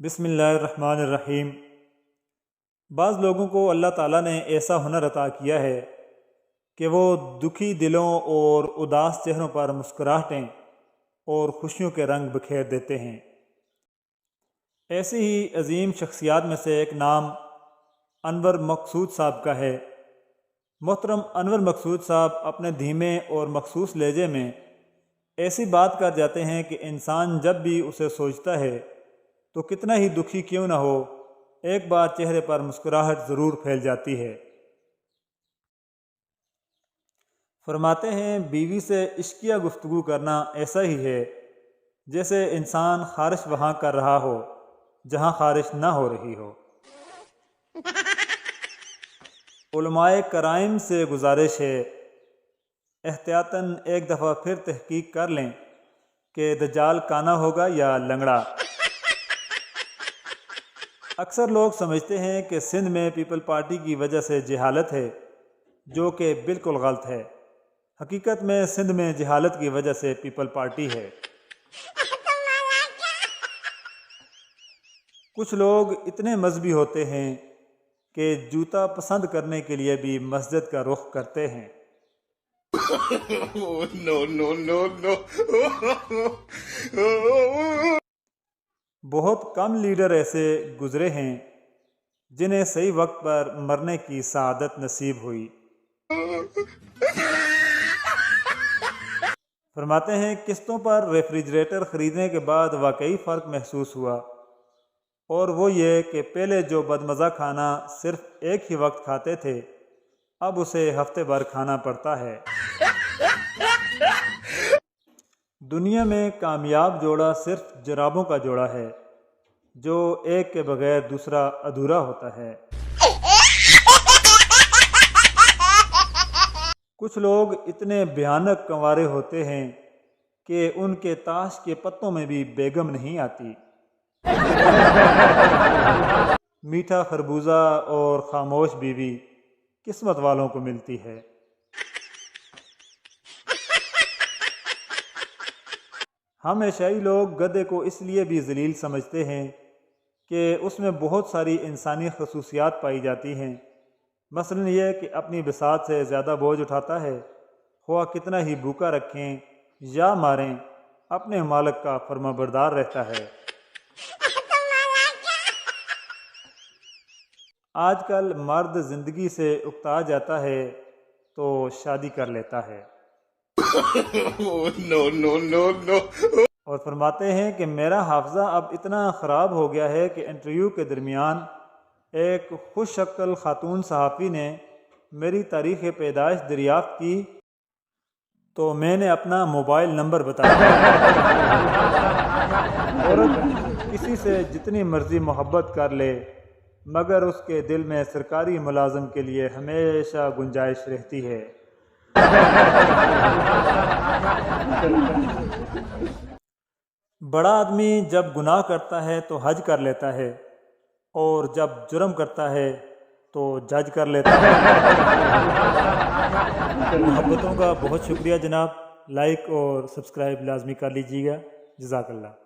بسم اللہ الرحمن الرحیم۔ بعض لوگوں کو اللہ تعالیٰ نے ایسا ہنر عطا کیا ہے کہ وہ دکھی دلوں اور اداس چہروں پر مسکراہٹیں اور خوشیوں کے رنگ بکھیر دیتے ہیں۔ ایسی ہی عظیم شخصیات میں سے ایک نام انور مقصود صاحب کا ہے۔ محترم انور مقصود صاحب اپنے دھیمے اور مخصوص لہجے میں ایسی بات کر جاتے ہیں کہ انسان جب بھی اسے سوچتا ہے تو کتنا ہی دکھی کیوں نہ ہو، ایک بار چہرے پر مسکراہٹ ضرور پھیل جاتی ہے۔ فرماتے ہیں بیوی سے عشقیہ گفتگو کرنا ایسا ہی ہے جیسے انسان خارش وہاں کر رہا ہو جہاں خارش نہ ہو رہی ہو۔ علماء کرائم سے گزارش ہے احتیاطاً ایک دفعہ پھر تحقیق کر لیں کہ دجال کانا ہوگا یا لنگڑا۔ اکثر لوگ سمجھتے ہیں کہ سندھ میں پیپل پارٹی کی وجہ سے جہالت ہے، جو کہ بالکل غلط ہے۔ حقیقت میں سندھ میں جہالت کی وجہ سے پیپل پارٹی ہے۔ کچھ لوگ اتنے مذہبی ہوتے ہیں کہ جوتا پسند کرنے کے لیے بھی مسجد کا رخ کرتے ہیں۔ بہت کم لیڈر ایسے گزرے ہیں جنہیں صحیح وقت پر مرنے کی سعادت نصیب ہوئی۔ فرماتے ہیں قسطوں پر ریفریجریٹر خریدنے کے بعد واقعی فرق محسوس ہوا، اور وہ یہ کہ پہلے جو بدمزہ کھانا صرف ایک ہی وقت کھاتے تھے اب اسے ہفتے بھر کھانا پڑتا ہے۔ دنیا میں کامیاب جوڑا صرف جرابوں کا جوڑا ہے، جو ایک کے بغیر دوسرا ادھورا ہوتا ہے۔ کچھ لوگ اتنے بھیانک کنوارے ہوتے ہیں کہ ان کے تاش کے پتوں میں بھی بیگم نہیں آتی۔ میٹھا خربوزہ اور خاموش بیوی قسمت والوں کو ملتی ہے۔ ہم ایشیائی لوگ گدھے کو اس لیے بھی ذلیل سمجھتے ہیں کہ اس میں بہت ساری انسانی خصوصیات پائی جاتی ہیں، مثلا یہ کہ اپنی بساط سے زیادہ بوجھ اٹھاتا ہے، خواہ کتنا ہی بھوکا رکھیں یا ماریں اپنے مالک کا فرما بردار رہتا ہے۔ آج کل مرد زندگی سے اکتا جاتا ہے تو شادی کر لیتا ہے۔ اور فرماتے ہیں کہ میرا حافظہ اب اتنا خراب ہو گیا ہے کہ انٹرویو کے درمیان ایک خوش شکل خاتون صحافی نے میری تاریخ پیدائش دریافت کی تو میں نے اپنا موبائل نمبر بتایا۔ عورت کسی سے جتنی مرضی محبت کر لے مگر اس کے دل میں سرکاری ملازم کے لیے ہمیشہ گنجائش رہتی ہے۔ بڑا آدمی جب گناہ کرتا ہے تو حج کر لیتا ہے، اور جب جرم کرتا ہے تو جج کر لیتا ہے۔ محبتوں کا بہت شکریہ جناب، لائک اور سبسکرائب لازمی کر لیجیے گا۔ جزاک اللہ۔